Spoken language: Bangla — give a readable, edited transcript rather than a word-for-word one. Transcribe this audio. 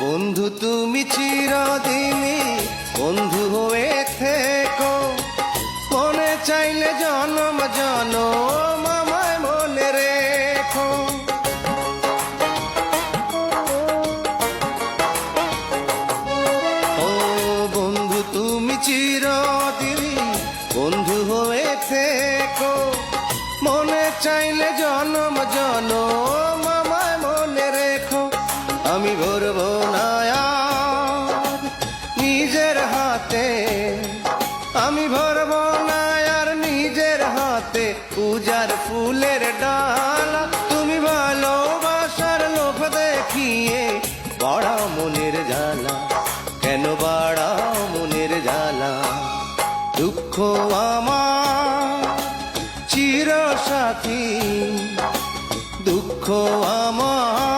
বন্ধু তুমি চিরদিনই বন্ধু হয়ে থেকো, মনে চাইলে জনম জনম আমায় মনে রেখো। ও বন্ধু তুমি চিরদিনই বন্ধু হয়ে থেকো, মনে চাইলে জনম জনম আমায় মনে রেখো। আমি ভরব না আর নিজের হাতে, আমি ভরব না আর নিজের হাতে পূজার ফুলের ডালা। তুমি ভালোবাসার লোভ দেখিয়ে বাড়াও মনের জ্বালা, কেন বাড়াও মনের জ্বালা? দুঃখ আমার চির সাথী, দুঃখ আমার